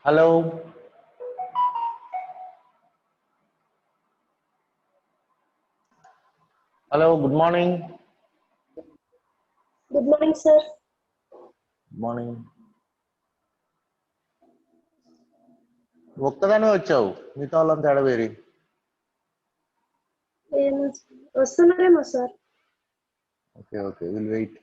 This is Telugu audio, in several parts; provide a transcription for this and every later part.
Hello. Hello, good morning. Good morning, sir. Good morning. ఒక్కదానే వచ్చావు మిగతా వాళ్ళంతా ఎడవేరి వస్తున్నారేమో sir. Okay okay will wait.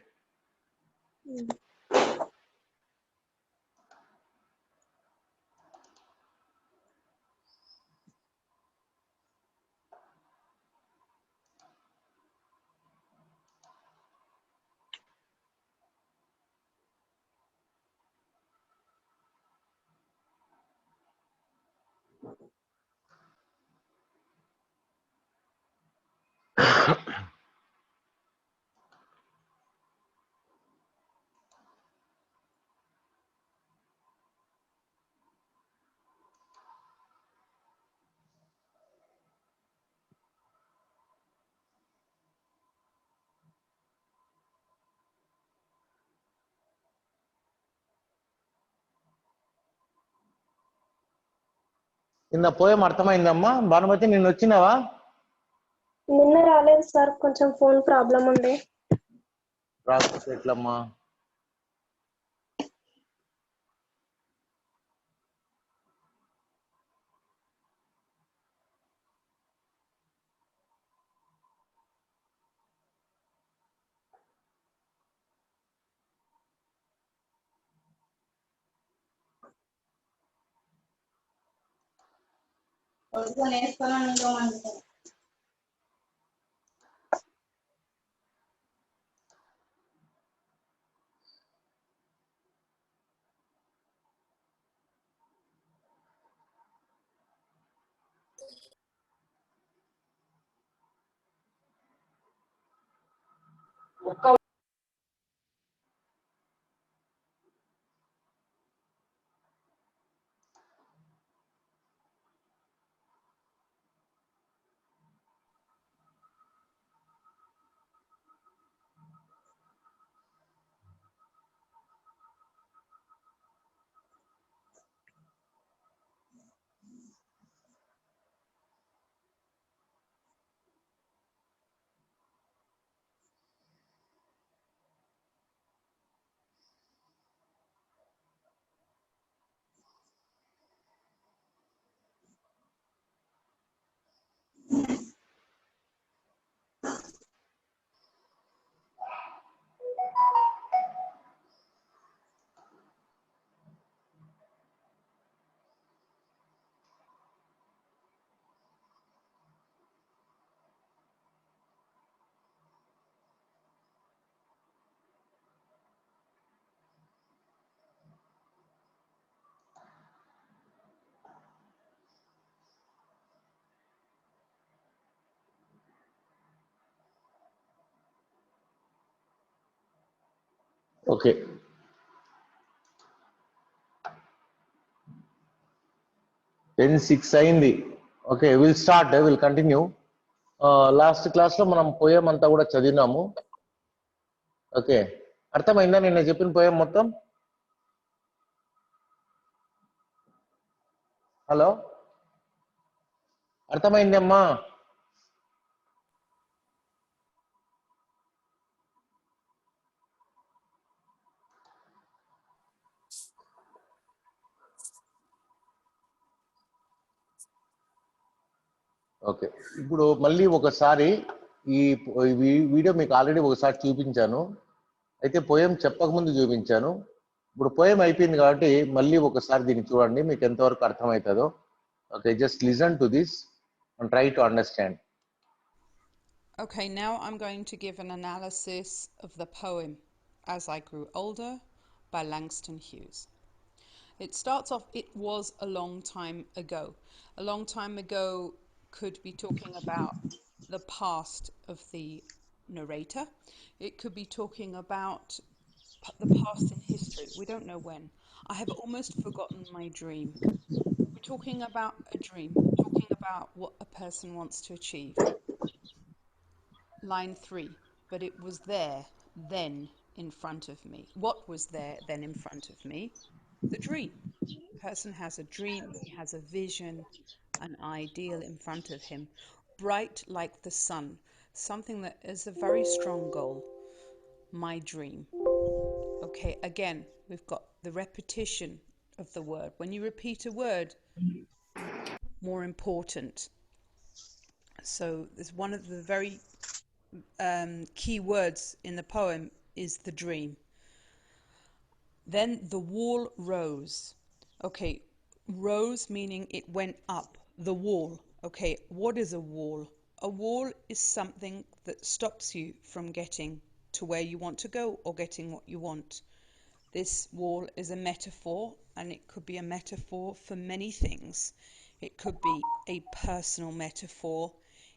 నిన్న పోయం అర్థమైందమ్మా? భానుమతి నిన్న వచ్చినావా? నిన్న రాలేదు సార్, కొంచెం ఫోన్ ప్రాబ్లం ఉంది. రాకపోతే ఎట్లమ్మా? ఓకే, 10:06 అయింది. Okay, will start, will continue. Last class లో మనం పోయం అంతా కూడా చదివినాము. ఓకే, అర్థమైందా నిన్న చెప్పిన పోయం మొత్తం? హలో, అర్థమైందమ్మా? ఓకే, ఇప్పుడు మళ్ళీ ఒకసారి ఈ వీడియో మీకు ఆల్రెడీ ఒకసారి చూపించాను. అయితే పోయం చెప్పకముందు చూపించాను. ఇప్పుడు పోయం అయిపోయింది కాబట్టి మళ్ళీ ఒకసారి దీన్ని చూడండి, మీకు ఎంతవరకు అర్థమవుతుందో. Okay, just listen to this and try to understand. Okay, now I'm going to give an analysis of the poem As I Grew Older by Langston Hughes. It starts off, it was a long time ago. A long time ago could be talking about the past of the narrator. It could be talking about the past in history. We don't know when. I have almost forgotten my dream. We're talking about a dream, talking about what a person wants to achieve. Line 3, but it was there then in front of me. What was there then in front of me? The dream. person has a dream, he has a vision, an ideal in front of him, bright like the sun, something that is a very strong goal. My dream. Okay, again, we've got the repetition of the word. When you repeat a word, more important. So there's one of the very key words in the poem is the dream. Then the wall rose. Okay, rose meaning it went up. The wall. Okay, what is a wall? A wall is something that stops you from getting to where you want to go or getting what you want. This wall is a metaphor, and it could be a metaphor for many things. It could be a personal metaphor.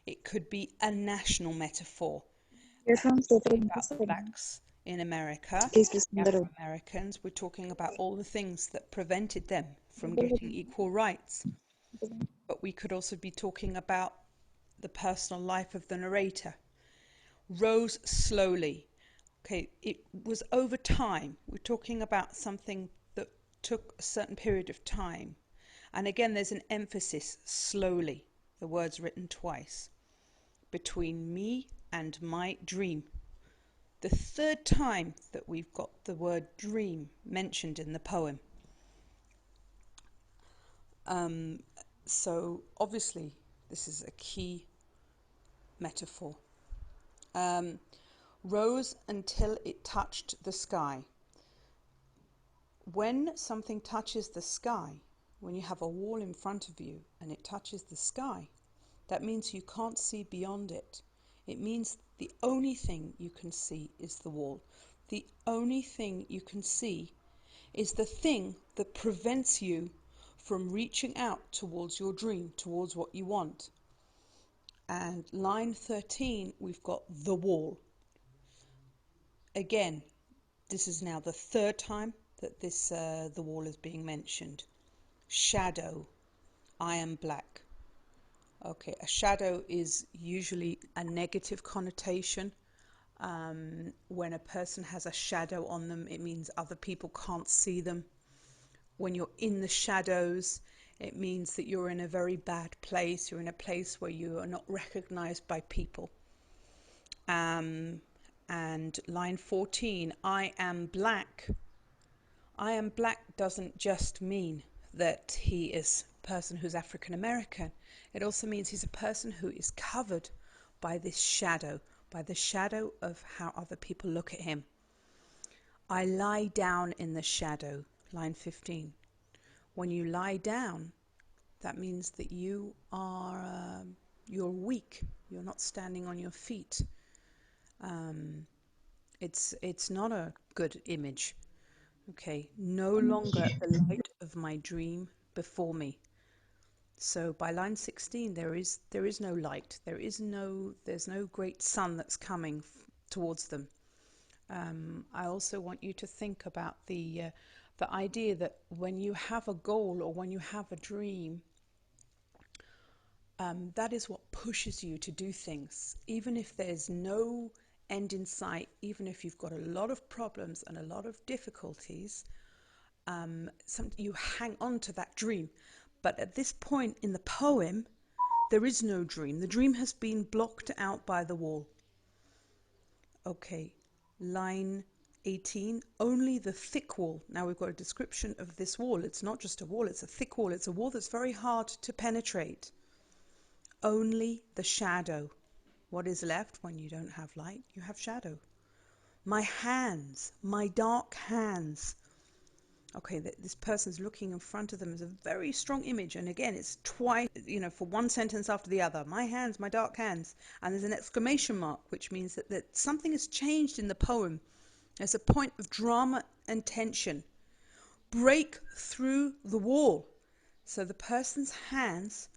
It could be a national metaphor. Earphones, Talking about the blacks in America, please listen the better. Afro-Americans, we're talking about all the things that prevented them from getting equal rights. But we could also be talking about the personal life of the narrator. Rose slowly. Okay, it was over time. We're talking about something that took a certain period of time. And again, there's an emphasis, slowly. The word's written twice. Between me and my dream. The third time that we've got the word dream mentioned in the poem. So obviously this is a key metaphor. Rose until it touched the sky. When something touches the sky, when you have a wall in front of you and it touches the sky, that means you can't see beyond it. It means the only thing you can see is the wall. The only thing you can see is the thing that prevents you from reaching out towards your dream, towards what you want. And line 13, we've got the wall. Again, this is now the third time that the wall is being mentioned. Shadow, I am black. Okay, a shadow is usually a negative connotation. When a person has a shadow on them, it means other people can't see them. When you're in the shadows, it means that you're in a very bad place. You're in a place where you are not recognized by people. And line 14, I am black. I am black doesn't just mean that he is a person who's African American. It also means he's a person who is covered by this shadow, by the shadow of how other people look at him. I lie down in the shadow, line 15. When you lie down, that means that you are you're weak. You're not standing on your feet. It's not a good image. Okay, no longer the light of my dream before me. So by line 16, there is no light. There's no great sun that's coming towards them. I also want you to think about the idea that when you have a goal or when you have a dream, that is what pushes you to do things. Even if there's no end in sight, even if you've got a lot of problems and a lot of difficulties, you hang on to that dream. But at this point in the poem, there is no dream. The dream has been blocked out by the wall. Okay, line 18, only the thick wall. Now we've got a description of this wall. It's not just a wall, it's a thick wall. It's a wall that's very hard to penetrate. Only the shadow. What is left when you don't have light? You have shadow. My hands, my dark hands. Okay, this person's looking in front of them as a very strong image. And again, it's twice, for one sentence after the other. My hands, my dark hands. And there's an exclamation mark, which means that something has changed in the poem. There's a point of drama and tension. Break through the wall. So the person's hands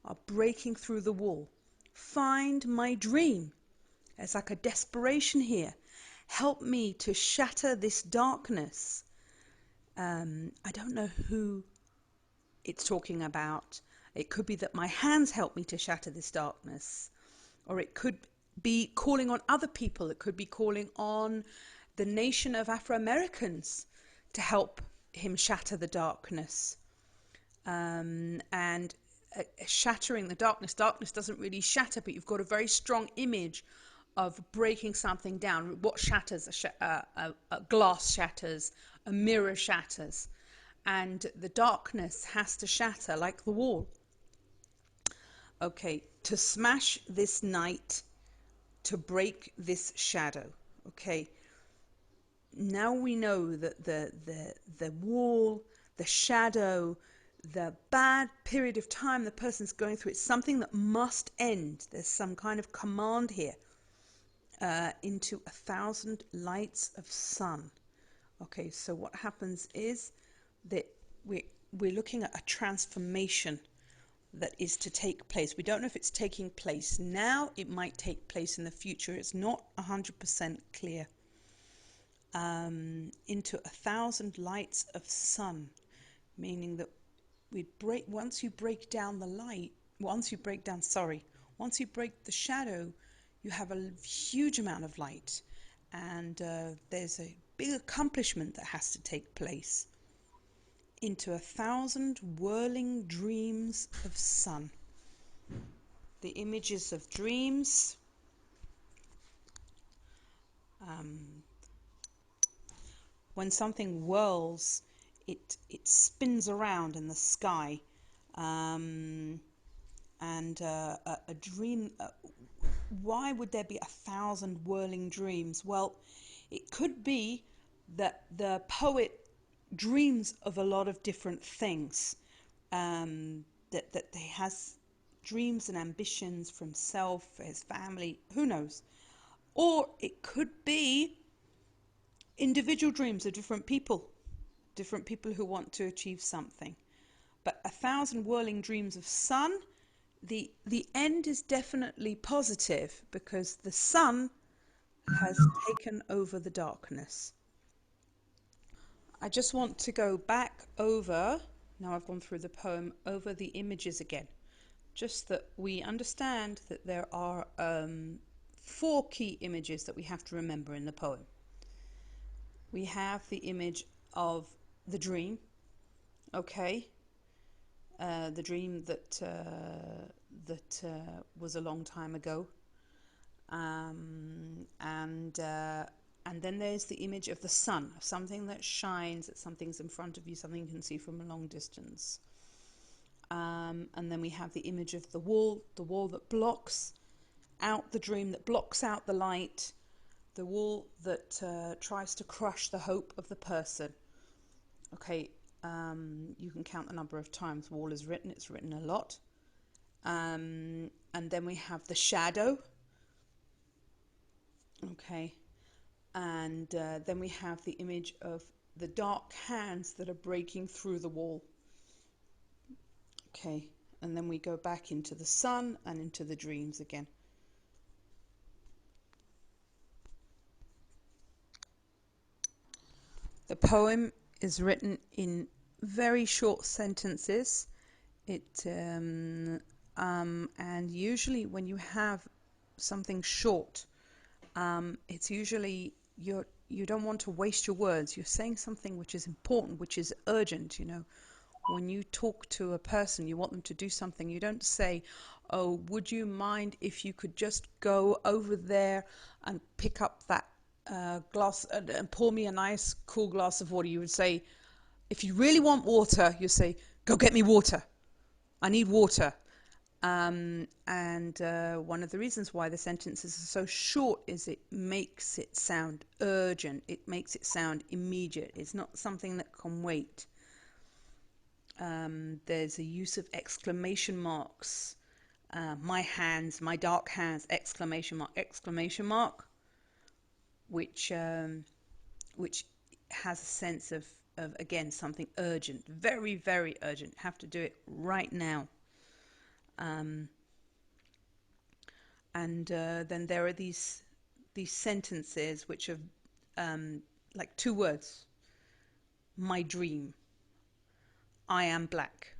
are breaking through the wall. Find my dream. There's like a desperation here. Help me to shatter this darkness. I don't know who it's talking about. It could be that my hands help me to shatter this darkness. Or it could be calling on other people. It could be calling on the nation of Afro-Americans to help him shatter the darkness. and shattering the darkness. Darkness doesn't really shatter, but you've got a very strong image of breaking something down. What shatters? A glass shatters, a mirror shatters, and the darkness has to shatter like the wall. Okay, to smash this night, to break this shadow. Okay, now we know that the wall, the shadow, the bad period of time the person's going through, it's something that must end. There's some kind of command here. Into 1,000 lights of sun. Okay, so what happens is that we're looking at a transformation that is to take place. We don't know if it's taking place now. It might take place in the future. It's not 100% clear. Into 1,000 lights of sun, meaning that once you break the shadow, you have a huge amount of light, and there's a big accomplishment that has to take place. Into 1,000 whirling dreams of sun. The images of dreams. When something whirls, it spins around in the sky, and a dream. Why would there be 1,000 whirling dreams? Well, it could be that the poet dreams of a lot of different things. That he has dreams and ambitions for himself, for his family. Who knows? Or it could be individual dreams of different people who want to achieve something. But 1,000 whirling dreams of sun, the end is definitely positive because the sun has taken over the darkness. I just want to go back over, now I've gone through the poem, over the images again. Just that we understand that there are 4 key images that we have to remember in the poem. We have the image of the dream, okay, the dream that was a long time ago, and then there's the image of the sun, of something that shines, that something's in front of you, something you can see from a long distance. And then we have the image of the wall that blocks out the dream, that blocks out the light, the wall that tries to crush the hope of the person. Okay, you can count the number of times wall is written. It's written a lot. And then we have the shadow. Okay, and then we have the image of the dark hands that are breaking through the wall. Okay, and then we go back into the sun and into the dreams again. The poem is written in very short sentences. And usually when you have something short, it's usually you don't want to waste your words. You're saying something which is important, which is urgent, you know. When you talk to a person, you want them to do something. You don't say, oh, would you mind if you could just go over there and pick up that glass and pour me a nice cool glass of water. You would say, if you really want water, you say, go get me water. I need water. And one of the reasons why the sentences are so short is it makes it sound urgent. It makes it sound immediate. It's not something that can wait. There's a use of exclamation marks. My hands, my dark hands, exclamation mark, which has a sense of again, something urgent, very, very urgent. Have to do it right now. And then there are these sentences which are like 2 words. My dream. I am black.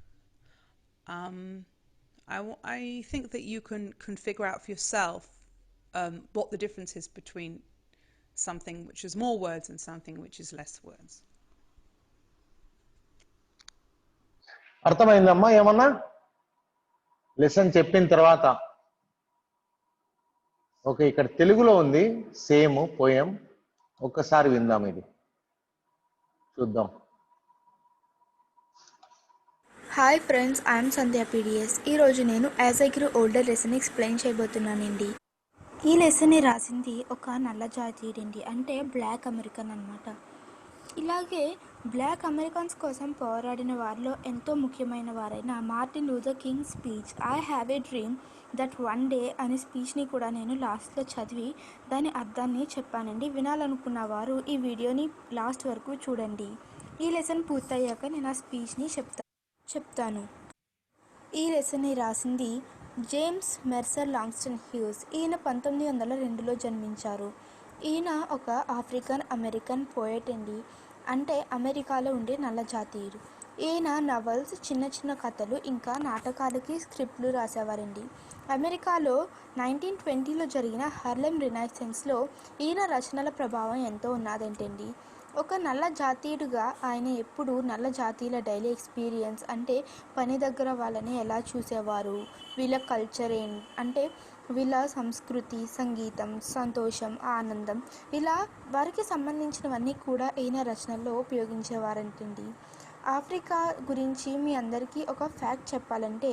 I think that you can figure out for yourself what the difference is between something which is more words and something which is less words. అర్థమైందమ్మా ఏమన్నా లెసన్ చెప్పిన తర్వాత? ఓకే, ఇక్కడ తెలుగులో ఉంది సేమ్ పోయం. ఒక్కసారి విందాం, ఇది చూద్దాం. Hi friends, I'm Sandhya PDS. ఈరోజు నేను as I grew older lesson explain చేయబోతున్నానండి. ఈ లెసన్ని రాసింది ఒక నల్ల జాతీయుడండి, అంటే బ్లాక్ అమెరికన్ అన్నమాట. ఇలాగే బ్లాక్ అమెరికన్స్ కోసం పోరాడిన వారిలో ఎంతో ముఖ్యమైన వారైన Martin Luther King speech I have a dream that one day అనే స్పీచ్ని కూడా నేను లాస్ట్లో చదివి దాని అర్థాన్ని చెప్పానండి. వినాలనుకున్న వారు ఈ వీడియోని లాస్ట్ వరకు చూడండి. ఈ లెసన్ పూర్తయ్యాక నేను ఆ స్పీచ్ని చెప్తాను. ఈ లెసన్ని రాసింది జేమ్స్ మెర్సర్ లాంగ్స్టన్ హ్యూస్. ఈయన 1902లో జన్మించారు. ఈయన ఒక ఆఫ్రికన్ అమెరికన్ పోయెట్ అండి, అంటే అమెరికాలో ఉండే నల్ల జాతీయుడు. ఈయన నవల్స్, చిన్న చిన్న కథలు, ఇంకా నాటకాలకి స్క్రిప్ట్లు రాసేవారండి. అమెరికాలో 1920లో జరిగిన హార్లెమ్ రినైసెన్స్లో ఈయన రచనల ప్రభావం ఎంతో ఉన్నదంటండి. ఒక నల్ల జాతీయుడుగా ఆయన ఎప్పుడు నల్ల జాతీయుల డైలీ ఎక్స్పీరియన్స్, అంటే పని దగ్గర వాళ్ళని ఎలా చూసేవారు, వీళ్ళ కల్చర్ అంటే వీళ్ళ సంస్కృతి, సంగీతం, సంతోషం, ఆనందం, ఇలా వారికి సంబంధించినవన్నీ కూడా ఈయన రచనల్లో ఉపయోగించేవారంటండి. ఆఫ్రికా గురించి మీ అందరికీ ఒక ఫ్యాక్ట్ చెప్పాలంటే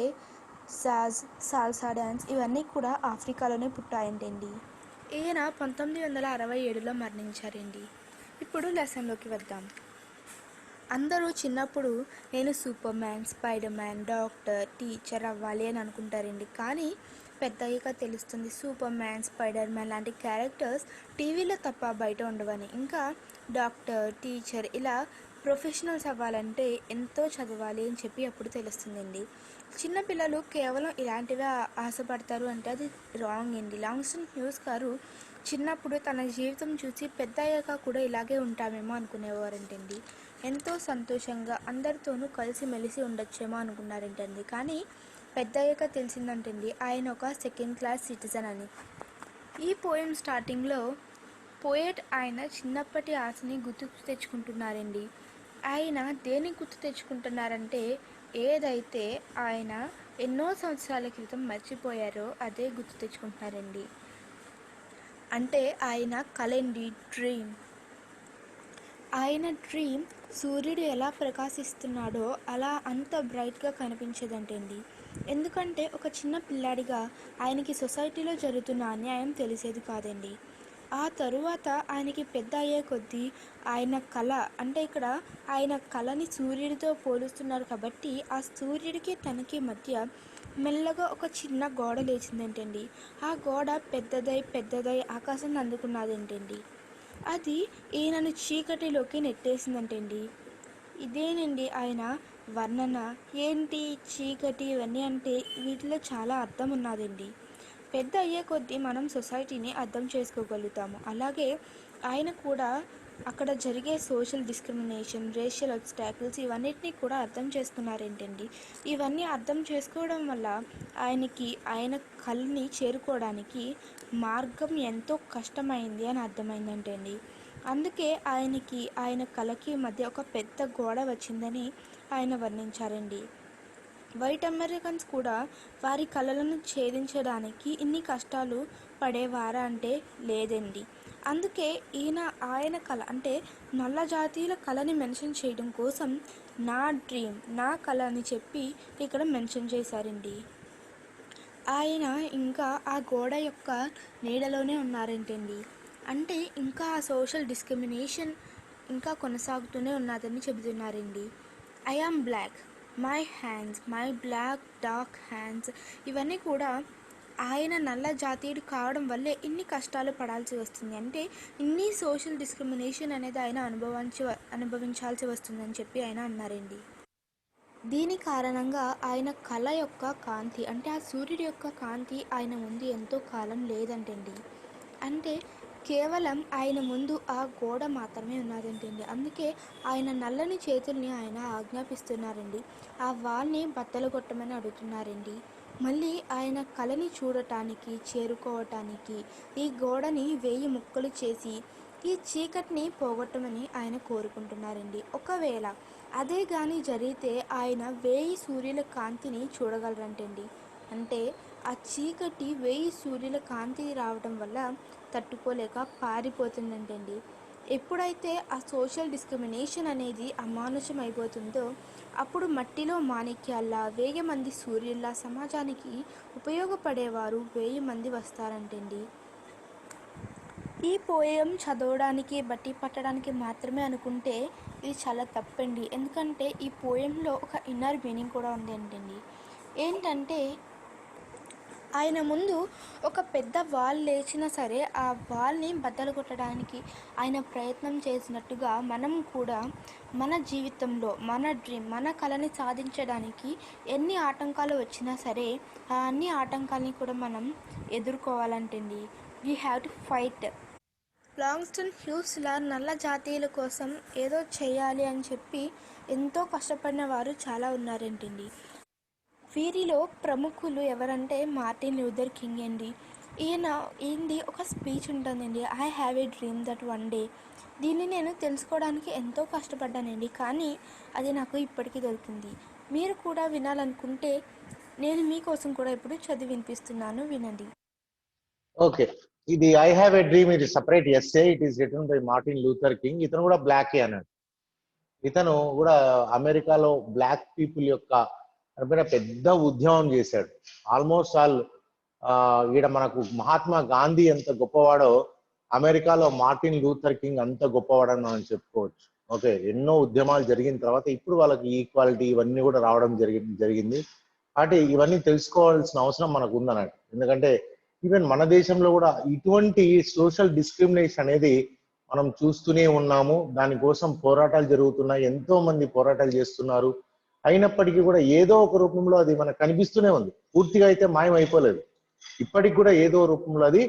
జాజ్, సాల్సా డ్యాన్స్ ఇవన్నీ కూడా ఆఫ్రికాలోనే పుట్టాయంటండి. ఈయన 1967లో మరణించారండి. ఇప్పుడు లెసన్లోకి వద్దాం. అందరూ చిన్నప్పుడు నేను super man, spider man, doctor, teacher అవ్వాలి అని అనుకుంటారండి. కానీ పెద్ద అయ్యాక తెలుస్తుంది సూపర్ మ్యాన్, స్పైడర్ మ్యాన్ లాంటి క్యారెక్టర్స్ టీవీలో తప్ప బయట ఉండవని. ఇంకా డాక్టర్, టీచర్ ఇలా ప్రొఫెషనల్స్ అవ్వాలంటే ఎంతో చదవాలి అని చెప్పి అప్పుడు తెలుస్తుందండి. చిన్నపిల్లలు కేవలం ఇలాంటివే ఆశపడతారు అంటే అది రాంగ్ అండి. లాంగ్స్టన్ హ్యూస్ గారు చిన్నప్పుడు తన జీవితం చూసి పెద్ద అయ్యాక కూడా ఇలాగే ఉంటామేమో అనుకునేవారంటండి. ఎంతో సంతోషంగా అందరితోనూ కలిసిమెలిసి ఉండొచ్చేమో అనుకున్నారంటండి. కానీ పెద్ద అయ్యాక తెలిసిందంటండి ఆయన ఒక సెకండ్ క్లాస్ సిటిజన్ అని. ఈ పోయం స్టార్టింగ్లో పోయెట్ ఆయన చిన్నప్పటి ఆశని గుర్తు తెచ్చుకుంటున్నారండి. ఆయన దేని గుర్తు తెచ్చుకుంటున్నారంటే ఏదైతే ఆయన ఎన్నో సంవత్సరాల క్రితం మర్చిపోయారో అదే గుర్తు తెచ్చుకుంటున్నారండి. అంటే ఆయన కలండి, డ్రీమ్. ఆయన డ్రీమ్ సూర్యుడు ఎలా ప్రకాశిస్తున్నాడో అలా అంత బ్రైట్గా కనిపించేదంటండి. ఎందుకంటే ఒక చిన్న పిల్లాడిగా ఆయనకి సొసైటీలో జరుగుతున్న అన్యాయం తెలిసేది కాదండి. ఆ తరువాత ఆయనకి పెద్ద అయ్యే కొద్దీ ఆయన కళ, అంటే ఇక్కడ ఆయన కళని సూర్యుడితో పోలుస్తున్నారు కాబట్టి ఆ సూర్యుడికి తనకి మధ్య మెల్లగా ఒక చిన్న గోడ లేచిందేంటండి. ఆ గోడ పెద్దదై ఆకాశాన్ని అందుకున్నదేంటండి. అది ఈయనను చీకటిలోకి నెట్టేసిందంటండి. ఇదేనండి ఆయన వర్ణన. ఏంటి చీకటి ఇవన్నీ అంటే వీటిలో చాలా అర్థం ఉన్నదండి. పెద్ద అయ్యే కొద్దీ మనం సొసైటీని అర్థం చేసుకోగలుగుతాము. అలాగే ఆయన కూడా అక్కడ జరిగే సోషల్ డిస్క్రిమినేషన్, రేషియల్ అబ్స్టాకిల్స్ ఇవన్నిటినీ కూడా అర్థం చేసుకున్నారేంటండి. ఇవన్నీ అర్థం చేసుకోవడం వల్ల ఆయన కళని చేరుకోవడానికి మార్గం ఎంతో కష్టమైంది అని అర్థమైందంటండి. అందుకే ఆయన కళకి మధ్య ఒక పెద్ద గోడ వచ్చిందని ఆయన వర్ణించారండి. వైట్ అమెరికన్స్ కూడా వారి కళలను ఛేదించడానికి ఇన్ని కష్టాలు పడేవారా అంటే లేదండి. అందుకే ఆయన కళ అంటే నల్ల జాతీయుల కళని మెన్షన్ చేయడం కోసం నా డ్రీమ్, నా కళ అని చెప్పి ఇక్కడ మెన్షన్ చేశారండి. ఆయన ఇంకా ఆ గోడ యొక్క నీడలోనే ఉన్నారంటండి. అంటే ఇంకా ఆ సోషల్ డిస్క్రిమినేషన్ ఇంకా కొనసాగుతూనే ఉన్నదని చెబుతున్నారండి. I am black, my hands, my black dark hands ఇవన్నీ కూడా ఆయన నల్ల జాతీయుడు కావడం వల్లే ఇన్ని కష్టాలు పడాల్సి వస్తుంది. అంటే ఇన్ని సోషల్ డిస్క్రిమినేషన్ అనేది ఆయన అనుభవించాల్సి వస్తుందని చెప్పి ఆయన అన్నారండి. దీని కారణంగా ఆయన కళ యొక్క కాంతి, అంటే ఆ సూర్యుడి యొక్క కాంతి ఆయన ముందు ఎంతో కాలం లేదంటండి. అంటే కేవలం ఆయన ముందు ఆ గోడ మాత్రమే ఉన్నదంటండి. అందుకే ఆయన నల్లని చేతుల్ని ఆయన ఆజ్ఞాపిస్తున్నారండి. ఆ వాల్ని బద్దలు కొట్టమని అడుగుతున్నారండి. మళ్ళీ ఆయన కళని చూడటానికి, చేరుకోవటానికి ఈ గోడని 1000 ముక్కలు చేసి ఈ చీకటిని పోగొట్టమని ఆయన కోరుకుంటున్నారండి. ఒకవేళ అదే కానీ జరిగితే ఆయన 1000 సూర్యుల కాంతిని చూడగలరంటండి. అంటే ఆ చీకటి 1000 సూర్యుల కాంతి రావడం వల్ల తట్టుకోలేక పారిపోతుందంటండి. ఎప్పుడైతే ఆ సోషల్ డిస్క్రిమినేషన్ అనేది అమానుషం అయిపోతుందో అప్పుడు మట్టిలో మాణిక్యాల్లా 1000 మంది సూర్యుల్లా సమాజానికి ఉపయోగపడేవారు 1000 మంది వస్తారంటండి. ఈ పోయం చదవడానికి బట్టి పట్టడానికి మాత్రమే అనుకుంటే ఇది చాలా తప్పండి. ఎందుకంటే ఈ పోయంలో ఒక ఇన్నర్ మీనింగ్ కూడా ఉంది ఏంటండి. ఏంటంటే ఆయన ముందు ఒక పెద్ద వాల్ లేచినా సరే ఆ వాల్ని బద్దలు కొట్టడానికి ఆయన ప్రయత్నం చేసినట్టుగా మనం కూడా మన జీవితంలో మన డ్రీమ్ మన కళని సాధించడానికి ఎన్ని ఆటంకాలు వచ్చినా సరే ఆ అన్ని ఆటంకాలని కూడా మనం ఎదుర్కోవాలంటండి. We have to fight. Langston హ్యూస్లా నల్ల జాతీయుల కోసం ఏదో చేయాలి అని చెప్పి ఎంతో కష్టపడిన వారు చాలా ఉన్నారంటండి. వీరిలో ప్రముఖులు ఎవరంటే మార్టిన్ లూథర్ కింగ్ అండి. ఈయనది ఒక స్పీచ్ ఉంటుందండి, I have a dream that one day. దీన్ని నేను తెలుసుకోవడానికి ఎంతో కష్టపడ్డానండి, కానీ అది నాకు ఇప్పటికీ దొరికింది. మీరు కూడా వినాలనుకుంటే నేను మీకోసం కూడా ఇప్పుడు చదివి వినిపిస్తున్నాను, వినండి. ఓకే, ఇది ఐ హ్యావ్ ఏ డ్రీమ్, ఇది separate essay. It is written by Martin Luther king. ఇతను కూడా బ్లాకే అన్నాడు. ఇతను కూడా అమెరికాలో బ్లాక్ పీపుల్ యొక్క పెద్ద ఉద్యమం చేశాడు. ఆల్మోస్ట్ ఆల్ ఈడ మనకు మహాత్మా గాంధీ ఎంత గొప్పవాడో అమెరికాలో మార్టిన్ లూథర్ కింగ్ అంత గొప్పవాడని మనం చెప్పుకోవచ్చు. ఓకే, ఎన్నో ఉద్యమాలు జరిగిన తర్వాత ఇప్పుడు వాళ్ళకి ఈక్వాలిటీ ఇవన్నీ కూడా రావడం జరిగింది. కాబట్టి ఇవన్నీ తెలుసుకోవాల్సిన అవసరం మనకు ఉందన్నట్టు. ఎందుకంటే ఈవెన్ మన దేశంలో కూడా ఇటువంటి సోషల్ డిస్క్రిమినేషన్ అనేది మనం చూస్తూనే ఉన్నాము. దానికోసం పోరాటాలు జరుగుతున్నాయి, ఎంతో మంది పోరాటాలు చేస్తున్నారు. అయినప్పటికీ కూడా ఏదో ఒక రూపంలో అది మనకు కనిపిస్తూనే ఉంది. పూర్తిగా అయితే మాయం అయిపోలేదు, ఇప్పటికి కూడా ఏదో రూపంలో అది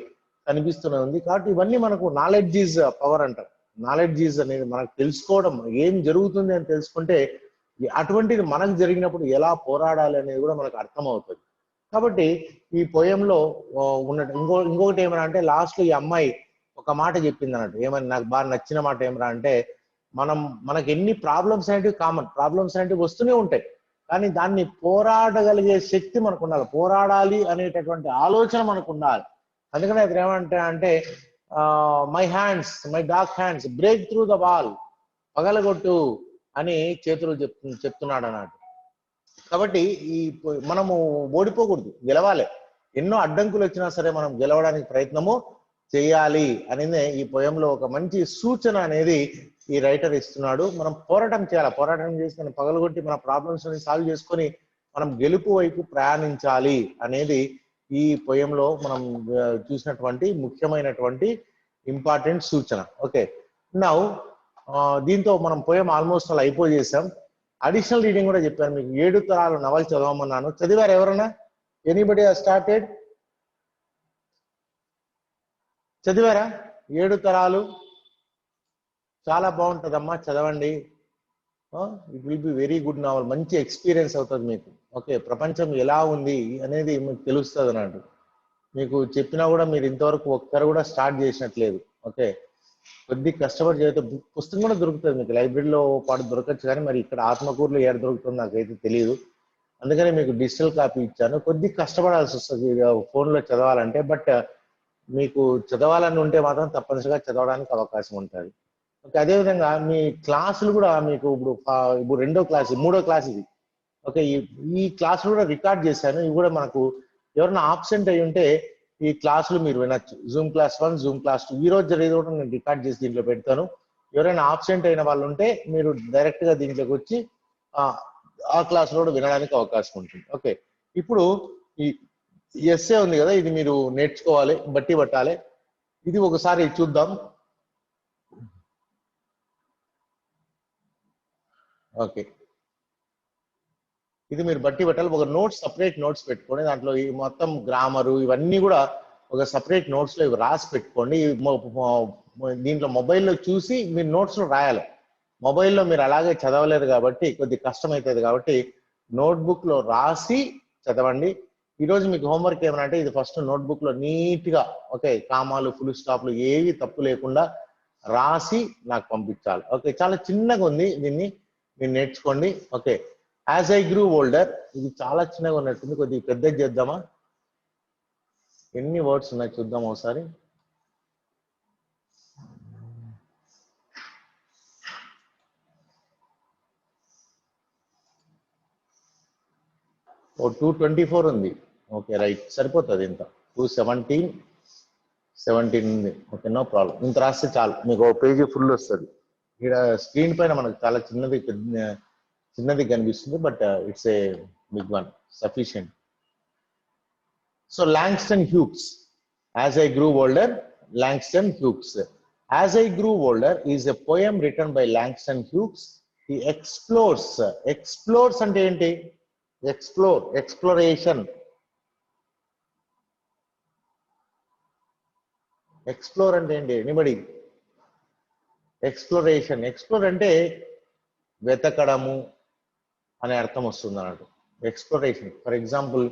కనిపిస్తూనే ఉంది. కాబట్టి ఇవన్నీ మనకు నాలెడ్జ్ ఈజ్ పవర్ అంటారు. నాలెడ్జ్ ఈజ్ అనేది మనకు తెలుసుకోవడం, ఏం జరుగుతుంది అని తెలుసుకుంటే అటువంటిది మనకు జరిగినప్పుడు ఎలా పోరాడాలి అనేది కూడా మనకు అర్థమవుతుంది. కాబట్టి ఈ పోయంలో ఉన్నట్టు ఇంకొకటి ఏమన్నా అంటే లాస్ట్ లో ఈ అమ్మాయి ఒక మాట చెప్పింది అన్నట్టు. ఏమని నాకు బాగా నచ్చిన మాట ఏమరా అంటే, మనకి ఎన్ని ప్రాబ్లమ్స్ అనేటివి కామన్, ప్రాబ్లమ్స్ అనేటివి వస్తూనే ఉంటాయి, కానీ దాన్ని పోరాడగలిగే శక్తి మనకు ఉండాలి, పోరాడాలి అనేటటువంటి ఆలోచన మనకు ఉండాలి. అందుకని అది ఏమంటే అంటే my dark hands break through the wall, పగలగొట్టు అని చేతులు చెప్తున్నాడు అన్నట్టు. కాబట్టి మనము ఓడిపోకూడదు, గెలవాలి. ఎన్నో అడ్డంకులు వచ్చినా సరే మనం గెలవడానికి ప్రయత్నము చేయాలి అనేది ఈ పోయంలో ఒక మంచి సూచన అనేది ఈ రైటర్ ఇస్తున్నాడు. మనం పోరాటం చేయాలి, పోరాటం చేసి మనం పగలగొట్టి మన ప్రాబ్లమ్స్ సాల్వ్ చేసుకొని మనం గెలుపు వైపు ప్రయాణించాలి అనేది ఈ పోయంలో మనం చూసినటువంటి ముఖ్యమైనటువంటి ఇంపార్టెంట్ సూచన. ఓకే, నౌ దీంతో మనం పోయం ఆల్మోస్ట్ అలా అయిపోయేసాం. అడిషనల్ రీడింగ్ కూడా చెప్పాను మీకు. 7 తరాలు నవల చదవమన్నాను. చదివారు ఎవరన్నా? Anybody have started? చదివారా 7 తరాలు? చాలా బాగుంటుందమ్మా, చదవండి. It will be very good novel, మంచి ఎక్స్పీరియన్స్ అవుతుంది మీకు. ఓకే, ప్రపంచం ఎలా ఉంది అనేది మీకు తెలుస్తుంది అన్నట్టు. మీకు చెప్పినా కూడా మీరు ఇంతవరకు ఒక్కరు కూడా స్టార్ట్ చేసినట్లేదు. ఓకే, కొద్ది కష్టపడి చదివితే పుస్తకం కూడా దొరుకుతుంది మీకు, లైబ్రరీలో పాటు దొరకచ్చు, కానీ మరి ఇక్కడ ఆత్మకూరులో ఏడు దొరుకుతుంది నాకైతే తెలియదు. అందుకని మీకు డిజిటల్ కాపీ ఇచ్చాను. కొద్ది కష్టపడాల్సి వస్తుంది ఫోన్లో చదవాలంటే, బట్ మీకు చదవాలని ఉంటే మాత్రం తప్పనిసరిగా చదవడానికి అవకాశం ఉంటుంది. ఓకే, అదేవిధంగా మీ క్లాసులు కూడా మీకు ఇప్పుడు 2వ క్లాస్ 3వ క్లాస్ ఇది. ఓకే, ఈ క్లాసులు కూడా రికార్డ్ చేశాను. ఇవి కూడా మనకు ఎవరైనా ఆబ్సెంట్ అయి ఉంటే ఈ క్లాసులు మీరు వినొచ్చు. జూమ్ క్లాస్ 1, జూమ్ క్లాస్ 2 ఈ రోజు జరిగేది కూడా నేను రికార్డ్ చేసి దీంట్లో పెడతాను. ఎవరైనా ఆబ్సెంట్ అయిన వాళ్ళు ఉంటే మీరు డైరెక్ట్ గా దీంట్లోకి వచ్చి ఆ క్లాసులో కూడా వినడానికి అవకాశం ఉంటుంది. ఓకే, ఇప్పుడు ఈ ఎస్సే ఉంది కదా, ఇది మీరు నేర్చుకోవాలి, బట్టి పట్టాలి. ఇది ఒకసారి చూద్దాం. ఓకే, ఇది మీరు బట్టి పెట్టాలి. ఒక నోట్స్, సపరేట్ నోట్స్ పెట్టుకోండి. దాంట్లో ఈ మొత్తం గ్రామరు ఇవన్నీ కూడా ఒక సపరేట్ నోట్స్ లో ఇవి రాసి పెట్టుకోండి. దీంట్లో మొబైల్లో చూసి మీరు నోట్స్ లో రాయాలి. మొబైల్లో మీరు అలాగే చదవలేరు కాబట్టి కొద్ది కష్టం అవుతుంది. కాబట్టి నోట్బుక్ లో రాసి చదవండి. ఈరోజు మీకు హోంవర్క్ ఏమన్నా అంటే, ఇది ఫస్ట్ నోట్బుక్ లో నీట్ గా, ఓకే, కామాలు ఫుల్ స్టాప్లు ఏవి తప్పు లేకుండా రాసి నాకు పంపించాలి. ఓకే, చాలా చిన్నగా ఉంది, దీన్ని మీరు నేర్చుకోండి. Okay, as I grew older, ఇది చాలా చిన్నగా ఉన్నట్టుంది, కొద్దిగా పెద్దది చేద్దామా? ఎన్ని వర్డ్స్ ఉన్నాయి చూద్దాం ఒకసారి. ఓ 224 ఉంది. ఓకే రైట్, సరిపోతుంది ఇంత. 217 ఉంది. Okay, no problem. ఇంత రాస్తే చాలు, మీకు ఒక పేజీ ఫుల్ వస్తుంది. ఇక్కడ స్క్రీన్ పైన మనకు చాలా చిన్నది కనిపిస్తుంది, but it's a big one, sufficient. So Langston Hughes, As I Grew Older, Langston Hughes. As I Grew Older is a poem written by Langston Hughes. He explores అంటే ఏంటి? exploration. Explore అంటే ఏంటి? ఎనీబడి? explore అంటే వెతకడము అనే అర్థం వస్తుంది అన్నట్టు. ఎక్స్ప్లోరేషన్, ఫర్ ఎగ్జాంపుల్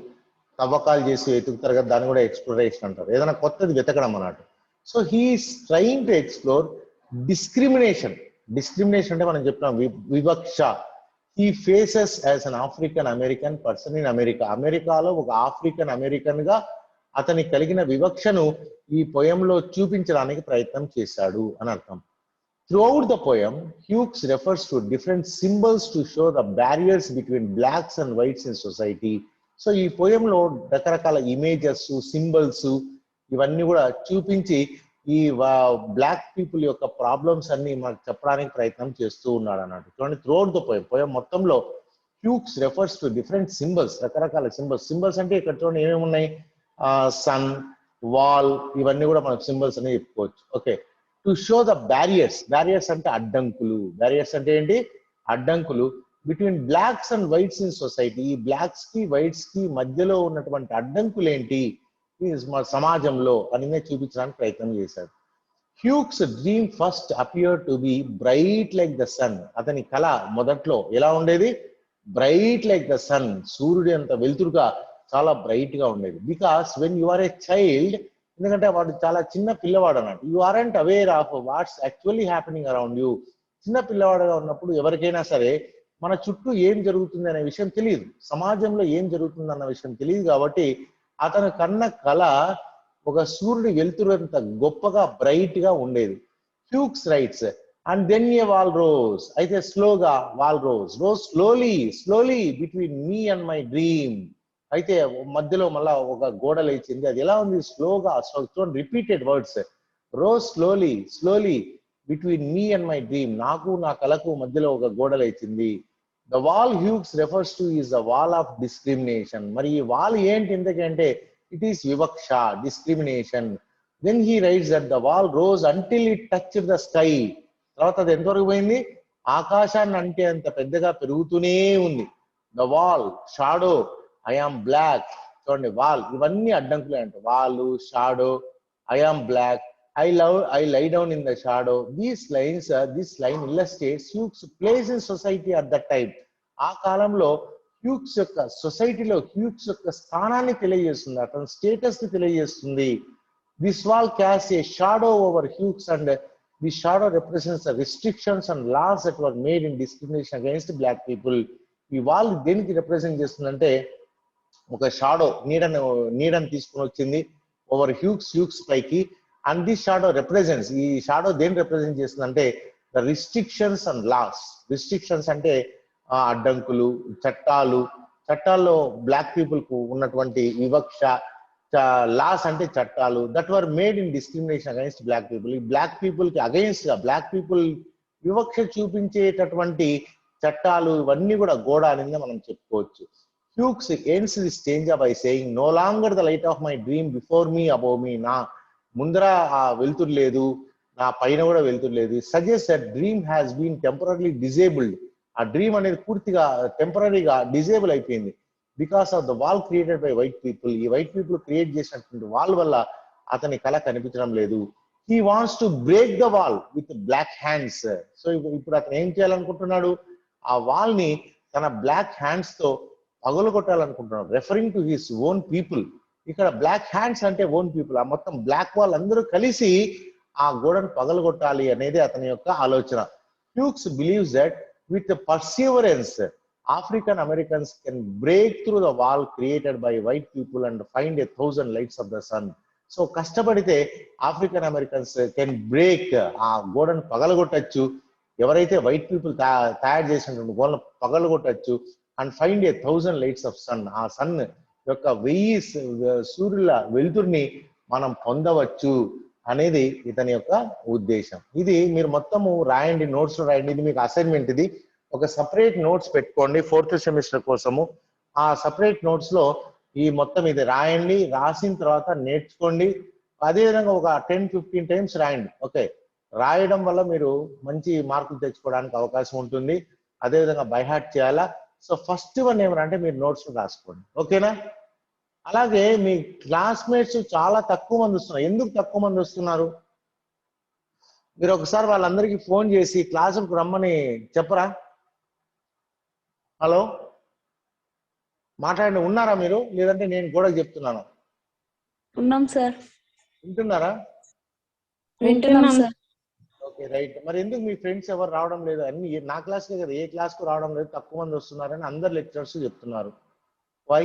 తవ్వకాలు చేసి వెతుకుతారు కదా, దాన్ని కూడా ఎక్స్ప్లోరేషన్ అంటారు. ఏదైనా కొత్తది వెతకడం అన్నట్టు. So he's trying to explore discrimination అంటే మనం చెప్తున్నాం వివక్ష. He faces as an African American person in అమెరికాలో ఒక ఆఫ్రికన్ అమెరికన్ గా అతనికి కలిగిన వివక్షను ఈ పోయంలో చూపించడానికి ప్రయత్నం చేశాడు అని అర్థం. Throughout the poem, Hughes refers to different symbols to show the barriers between blacks and whites in society. So ఈ పోయంలో రకరకాల ఇమేజెస్, సింబల్స్ ఇవన్నీ కూడా చూపించి ఈ బ్లాక్ పీపుల్ యొక్క ప్రాబ్లమ్స్ అన్ని మనకు చెప్పడానికి ప్రయత్నం చేస్తూ ఉన్నాడు అన్నట్టు. చూడండి, త్రూఅవుట్ ద పోయం మొత్తంలో హ్యూగ్స్ రెఫర్స్ టు డిఫరెంట్ సింబల్స్, రకరకాల సింబల్స్ అంటే ఇక్కడ చూడండి ఏమేమి ఉన్నాయి, సన్, వాల్, ఇవన్నీ కూడా మనకు సింబల్స్ అని చెప్పుకోవచ్చు. Okay, to show the barriers అంటే అడ్డంకులు. బ్యారియర్స్ అంటే ఏంటి? అడ్డంకులు. Between blocks and whites in society, ఈ బ్లాక్స్ కి వైట్స్ కి మధ్యలో ఉన్నటువంటి అడ్డంకులు ఏంటి మన సమాజంలో అని చూపించడానికి ప్రయత్నం చేశాడు. Hughes dream first appear to be bright like the sun. అతని కళ మొదట్లో ఎలా ఉండేది? బ్రైట్ లైక్ ద సన్, సూర్యుడి అంత వెలుతురుగా చాలా బ్రైట్ గా ఉండేది. Because when you are a child, ఎందుకంటే వాడు చాలా చిన్న పిల్లవాడు అన్నట్టు, you aren't aware of what's actually happening around you. చిన్న పిల్లవాడుగా ఉన్నప్పుడు ఎవరికైనా సరే మన చుట్టూ ఏం జరుగుతుంది అనే విషయం తెలియదు, సమాజంలో ఏం జరుగుతుంది అన్న విషయం తెలియదు. కాబట్టి అతను కన్న కళ ఒక సూర్యుడి వెలుతురు అంత గొప్పగా బ్రైట్ గా ఉండేది. Hughes writes, and then a wall rose, అయితే స్లోగా wall rose slowly between me and my dream. అయితే మధ్యలో మళ్ళా ఒక గోడ లేచింది, అది ఎలా ఉంది? స్లోగా, repeated words, rose slowly between me and my dream, నాకు నా కళకు మధ్యలో ఒక గోడ లేచింది. The wall Hughes refers to is the wall of discrimination. మరి ఈ వాల్ ఏంటి ఎందుకంటే ఇట్ ఈస్ వివక్ష, discrimination. Then he writes that the wall rose until it touch the sky. తర్వాత అది ఎంతవరకు పోయింది? ఆకాశాన్ని అంటే అంత పెద్దగా పెరుగుతూనే ఉంది. The wall, shadow, I am black. చూడండి, వాల్, ఇవన్నీ అడ్డంకులే అంట. Wall, shadow, I am black, I lie down in the shadow. This line illustrates Hughes' place in society at that time. ఆ కాలంలో హ్యూగ్స్ యొక్క సొసైటీలో హ్యూగ్స్ యొక్క స్థానాన్ని తెలియజేస్తుంది, అతని స్టేటస్ ని తెలియజేస్తుంది. This wall cast a shadow over Hughes and the shadow represents the restrictions and laws that were made in discrimination against black people. ఈ వాల్ దేనికి రిప్రజెంట్ చేస్తుందంటే ఒక షాడో, నీడని తీసుకుని వచ్చింది ఓవర్ హ్యూగ్స్ పైకి. అండ్ దిస్ షాడో రిప్రజెంట్స్, ఈ షాడో దేని రిప్రజెంట్ చేస్తుంది అంటే the restrictions and laws. Restrictions అంటే అడ్డంకులు, చట్టాల్లో బ్లాక్ పీపుల్ కు ఉన్నటువంటి వివక్ష. లాస్ అంటే చట్టాలు, that were made in discrimination against black people. ఈ బ్లాక్ పీపుల్ కి అగైన్స్ట్ గా బ్లాక్ పీపుల్ వివక్ష చూపించేటటువంటి చట్టాలు, ఇవన్నీ కూడా గోడ అనేది మనం చెప్పుకోవచ్చు. Hughes ends this stanza by saying, no longer the light of my dream before me, above me. నా ముందర ఆ వెలుతురు లేదు, నా పైన కూడా వెలుతురు లేదు. Suggest that dream has been temporary disabled. ఆ డ్రీమ్ అనేది పూర్తిగా టెంపరరీగా డిజేబుల్ అయిపోయింది because of the wall created by white people. ఈ వైట్ పీపుల్ క్రియేట్ చేసినటువంటి వాల్ వల్ల అతని కళ కనిపించడం లేదు. He wants to break the wall with black hands. So ఇప్పుడు అతను ఏం చేయాలనుకుంటున్నాడు? ఆ వాల్ ని తన బ్లాక్ హ్యాండ్స్ తో పగలగొట్టాలనుకుంటున్నాడు, referring to his own people. ఇక్కడ బ్లాక్ హ్యాండ్స్ అంటే ఓన్ పీపుల్, ఆ మొత్తం బ్లాక్ వాల్ అందరూ కలిసి ఆ గోడను పగలగొట్టాలి అనేది అతని యొక్క ఆలోచన. హ్యూగ్స్ believes that with the perseverance, African Americans can break through the wall created by white people and find 1,000 lights of the sun. So కష్టపడితే ఆఫ్రికన్ అమెరికన్స్ కెన్ బ్రేక్, ఆ గోడను పగలగొట్టచ్చు, ఎవరైతే వైట్ పీపుల్ తయారు చేసినటువంటి గోడను పగలగొట్టచ్చు, and find 1,000 lights of sun, ఆ సన్ యొక్క 1000 సూర్యుల వెలుతురిని మనం పొందవచ్చు అనేది ఇతని యొక్క ఉద్దేశం. ఇది మీరు మొత్తము రాయండి, నోట్స్ రాయండి. ఇది మీకు అసైన్మెంట్. ఇది ఒక సపరేట్ నోట్స్ పెట్టుకోండి 4th సెమిస్టర్ కోసము. ఆ సపరేట్ నోట్స్ లో ఈ మొత్తం ఇది రాయండి. రాసిన తర్వాత నేర్చుకోండి. అదేవిధంగా ఒక 10-15 టైమ్స్ రాయండి. ఓకే, రాయడం వల్ల మీరు మంచి మార్కులు తెచ్చుకోవడానికి అవకాశం ఉంటుంది. అదేవిధంగా బైహార్ట్ చేయాలా. సో ఫస్ట్ వన్ ఏమంటే మీరు నోట్స్ రాసుకోండి. ఓకేనా? అలాగే మీ క్లాస్మేట్స్ చాలా తక్కువ మంది వస్తున్నారు. ఎందుకు తక్కువ మంది వస్తున్నారు? మీరు ఒకసారి వాళ్ళందరికీ ఫోన్ చేసి క్లాసులకు రమ్మని చెప్పరా? హలో, మాట్లాడండి. ఉన్నారా మీరు? లేదంటే నేను కూడా చెప్తున్నాను. ఉన్నాం సార్. వింటున్నారా? వింటున్నాం సార్. Okay, right. మరి ఎందుకు మీ ఫ్రెండ్స్ ఎవరు రావడం లేదు? అన్ని నా క్లాస్కే కదా, ఏ క్లాస్కు రావడం లేదు, తక్కువ మంది వస్తున్నారని అందరు లెక్చరర్స్ చెప్తున్నారు. వై?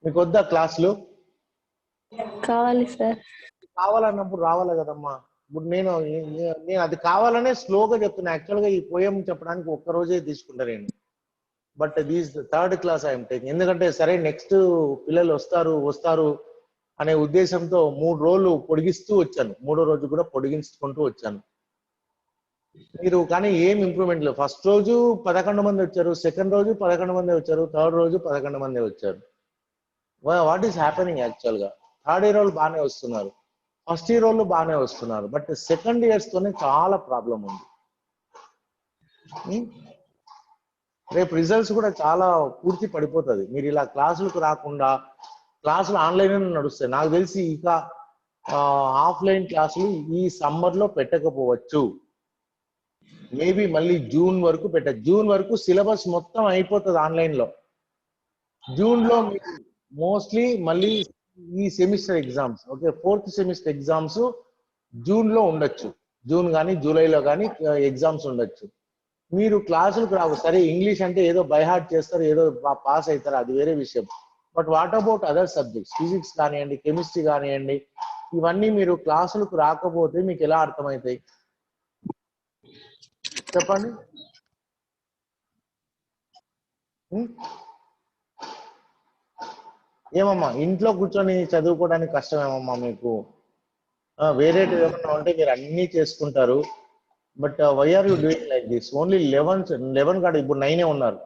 మీకు వద్దా క్లాసులు? కావాలి సార్. కావాలన్నప్పుడు రావాలి కదమ్మా. ఇప్పుడు నేను అది కావాలనే స్లోగా చెప్తున్నా. యాక్చువల్గా ఈ పోయం చెప్పడానికి ఒక్కరోజే తీసుకుంటా నేను. But these third class I'm taking. ఎందుకంటే సరే నెక్స్ట్ పిల్లలు వస్తారు అనే ఉద్దేశంతో 3 రోజులు పొడిగిస్తూ వచ్చాను. 3వ రోజు కూడా పొడిగించుకుంటూ వచ్చాను. మీరు కానీ ఏం ఇంప్రూవ్మెంట్ లేదు. ఫస్ట్ రోజు 11 మంది వచ్చారు, సెకండ్ రోజు 11 మంది వచ్చారు, థర్డ్ రోజు 11 మంది వచ్చారు. What is happening? యాక్చువల్గా థర్డ్ ఇయర్ వాళ్ళు బాగానే వస్తున్నారు, ఫస్ట్ ఇయర్ వాళ్ళు బాగానే వస్తున్నారు, బట్ సెకండ్ ఇయర్స్ తోనే చాలా ప్రాబ్లం ఉంది. రేపు రిజల్ట్స్ కూడా చాలా పూర్తి పడిపోతుంది మీరు ఇలా క్లాసులకు రాకుండా. క్లాసులు ఆన్లైన్ నడుస్తాయి. నాకు తెలిసి ఇక ఆఫ్లైన్ క్లాసులు ఈ సమ్మర్ లో పెట్టకపోవచ్చు. మేబీ మళ్ళీ జూన్ వరకు జూన్ వరకు సిలబస్ మొత్తం అయిపోతుంది ఆన్లైన్ లో. జూన్ లో మీకు మోస్ట్లీ మళ్ళీ ఈ semester exams, okay, 4th semester exams June లో ఉండొచ్చు. జూన్ కానీ జూలైలో కానీ ఎగ్జామ్స్ ఉండొచ్చు. మీరు క్లాసులకు రావు. సరే ఇంగ్లీష్ అంటే ఏదో బైహార్ట్ చేస్తారు, ఏదో పాస్ అవుతారు, అది వేరే విషయం. But what about other subjects? Physics కానివ్వండి, కెమిస్ట్రీ కానివ్వండి, ఇవన్నీ మీరు క్లాసులకు రాకపోతే మీకు ఎలా అర్థమవుతాయి చెప్పండి? ఏమమ్మా, ఇంట్లో కూర్చొని చదువుకోవడానికి కష్టమేమమ్మా మీకు? వేరే ఏమన్నా ఉంటే మీరు అన్నీ చేసుకుంటారు. But why are you doing like this? Only 11 కాదు, ఇప్పుడు 9 ఉన్నారు.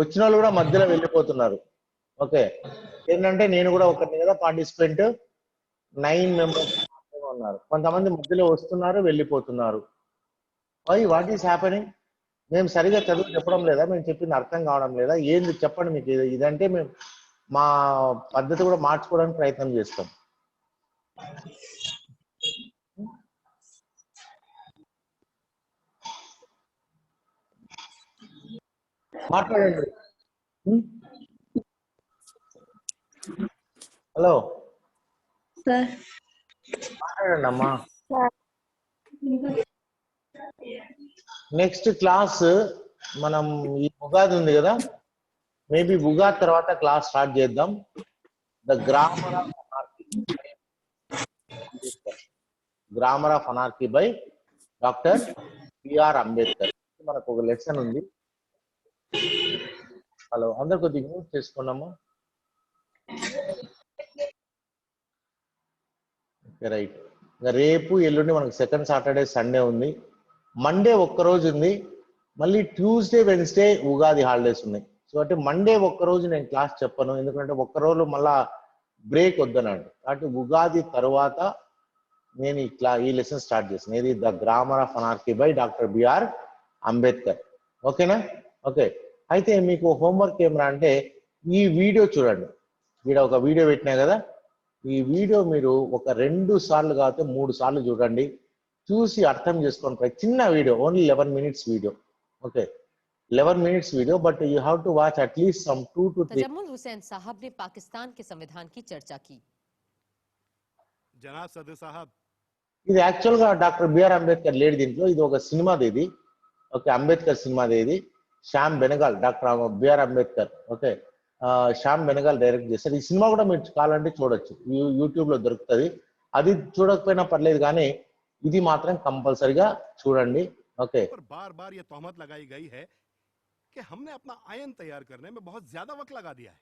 వచ్చిన వాళ్ళు కూడా మధ్యలో వెళ్ళిపోతున్నారు. ఓకే, ఏంటంటే నేను కూడా ఒకరిని కదా పార్టిసిపెంట్, 9 మెంబర్స్ ఉన్నారు. కొంతమంది మధ్యలో వస్తున్నారు, వెళ్ళిపోతున్నారు. వై? What is happening? మేము సరిగా చదువు చెప్పడం లేదా? మేము చెప్పింది అర్థం కావడం లేదా? ఏంది చెప్పండి. మీకు ఇదంటే మేము మా పద్ధతి కూడా మార్చుకోవడానికి ప్రయత్నం చేస్తాం. మాట్లాడండి. Hello sir. మాట్లాడండి అమ్మా. నెక్స్ట్ క్లాస్ మనం ఈ ఉగాది ఉంది కదా, మేబీ ఉగాది తర్వాత క్లాస్ స్టార్ట్ చేద్దాం. The grammar of anarchy, grammar of anarchy by doctor B R Ambedkar. మనకు ఒక లెసన్ ఉంది. హలో, అందరు కొద్దిగా మ్యూట్ చేసుకున్నామా? రైట్. ఇంకా రేపు ఎల్లుండి మనకు సెకండ్ సాటర్డే సండే ఉంది. మండే ఒక్కరోజు ఉంది. మళ్ళీ ట్యూస్డే వెన్స్డే ఉగాది హాలిడేస్ ఉన్నాయి. సో అంటే మండే ఒక్కరోజు నేను క్లాస్ చెప్పను, ఎందుకంటే ఒక్కరోజు మళ్ళా బ్రేక్ వద్దనండి. కాబట్టి ఉగాది తర్వాత నేను ఈ లెసన్ స్టార్ట్ చేస్తాను. ఇది the grammar of anarchy by doctor B R Ambedkar. ఓకేనా? ఓకే, అయితే మీకు హోంవర్క్ ఏమరా అంటే ఈ వీడియో చూడండి. ఒక వీడియో పెట్టినా కదా, ఈ వీడియో మీరు ఒక 2 సార్లు కాకపోతే 3 సార్లు చూడండి. చూసి అర్థం చేసుకోండి. చిన్న video, only 11 minutes video. Okay, 11 minutes video, but you have to watch at least some 2 to 3. Tajammul Hussain साहब ने पाकिस्तान के संविधान की चर्चा की। जनाब सदर साहब, ఇది యాక్చువల్గా డాక్టర్ బిఆర్ అంబేద్కర్ లేడు దీంట్లో, ఇది ఒక సినిమాది ఇది. ఓకే, అంబేద్కర్ సినిమాది ఇది. Shyam Benegal, doctor B R Ambedkar. Okay, Shyam Benegal direct చేస్తారు. ఈ సినిమా కూడా మీరు కావాలంటే చూడొచ్చు, యూట్యూబ్ లో దొరుకుతుంది. అది చూడకపోయినా పర్లేదు కానీ ఇది మాత్రం కంపల్సరిగా చూడండి. ఓకే, बार बार ये तोहमत लगाई गई है कि हमने अपना आयन तैयार करने में बहुत ज्यादा वक्त लगा दिया है.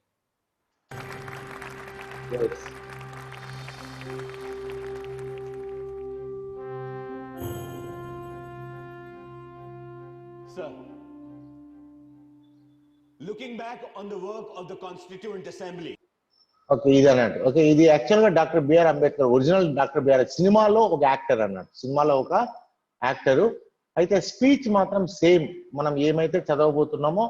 yes. Sir, looking back on the work of the Constituent Assembly. Okay, ఇది అన్నట్టు. ఓకే, ఇది యాక్చువల్ గా doctor B R Ambedkar, original doctor B R, సినిమాలో ఒక యాక్టర్ అన్నట్టు, సినిమాలో ఒక యాక్టరు. అయితే స్పీచ్ మాత్రం సేమ్, మనం ఏమైతే చదవబోతున్నామో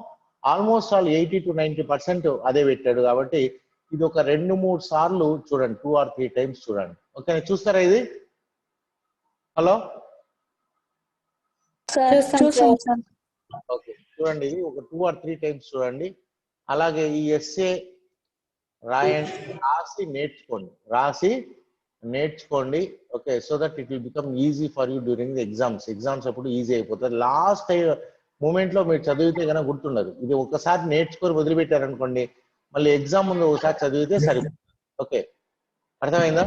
ఆల్మోస్ట్ ఆల్ 80 to 90% అదే పెట్టాడు. కాబట్టి ఇది ఒక 2-3 సార్లు చూడండి, 2 or 3 times చూడండి. ఓకే, చూస్తారా ఇది? హలో, సార్ చూసాం సార్. ఓకే, చూడండి, ఇది ఒక 2 or 3 times చూడండి. అలాగే ఈ ఎస్ఏ రాయండి, రాసి నేర్చుకోండి. Okay, so that it will become easy for you during the exams అప్పుడు ఈజీ అయిపోతుంది. లాస్ట్ మూమెంట్ లో మీరు చదివితే కనుక గుర్తుండదు. ఇది ఒకసారి నేర్చుకొని వదిలిపెట్టారనుకోండి, మళ్ళీ ఎగ్జామ్ ముందు ఒకసారి చదివితే సరిపోతుంది. ఓకే, అర్థమైందా?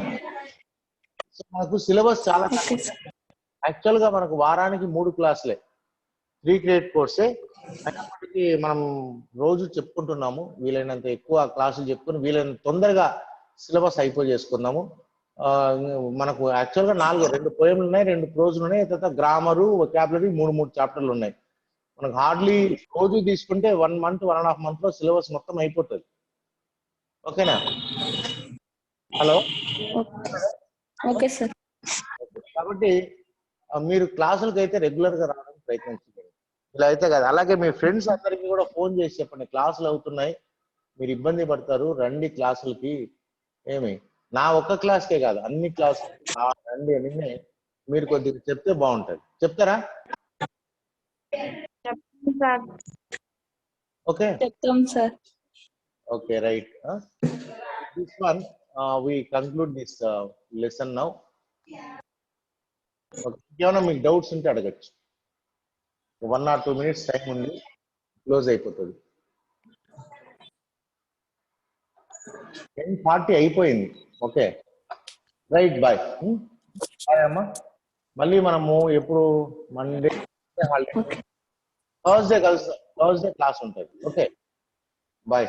సో మనకు సిలబస్ చాలా యాక్చువల్ గా మనకు వారానికి 3 క్లాసులే, 3 క్రెడిట్ కోర్సే అయినప్పటికీ మనం రోజు చెప్పుకుంటున్నాము. వీలైనంత ఎక్కువ క్లాసులు చెప్పుకుని వీలైనంత తొందరగా సిలబస్ చేసుకుందాము. మనకు యాక్చువల్ గా 2 పోయములు ఉన్నాయి, 2 ప్రోజులు ఉన్నాయి, తర్వాత గ్రామరు, వొకాబులరీ 3 చాప్టర్లు ఉన్నాయి. మనకు హార్డ్లీ రోజు తీసుకుంటే 1 month 1.5 month లో సిలబస్ మొత్తం అయిపోతుంది. ఓకేనా? Hello, okay sir. కాబట్టి మీరు క్లాసులకు అయితే రెగ్యులర్ గా రావడానికి ప్రయత్నించండి. ఇలా అయితే కాదు. అలాగే మీ ఫ్రెండ్స్ అందరికీ కూడా ఫోన్ చేసి చెప్పండి, క్లాసులు అవుతున్నాయి, మీరు ఇబ్బంది పడతారు, రండి క్లాసులకి. ఏమి నా ఒక్క క్లాస్కే కాదు, అన్ని క్లాసులు రండి అని మీరు కొద్దిగా చెప్తే బాగుంటది. చెప్తారా? ఓకే, చెప్తాం sir. Okay, right. This one we conclude this lesson now. ఏమైనా మీకు డౌట్స్ ఉంటే అడగచ్చు. 1 or 2 minutes టైం ఉంది, క్లోజ్ అయిపోతుంది. 10:40 అయిపోయింది. Okay, right, bye. బాయ్ అమ్మా. మళ్ళీ మనము ఎప్పుడు మండే హాలిడే, థర్స్డే క్లాస్ ఉంటుంది. Okay, bye.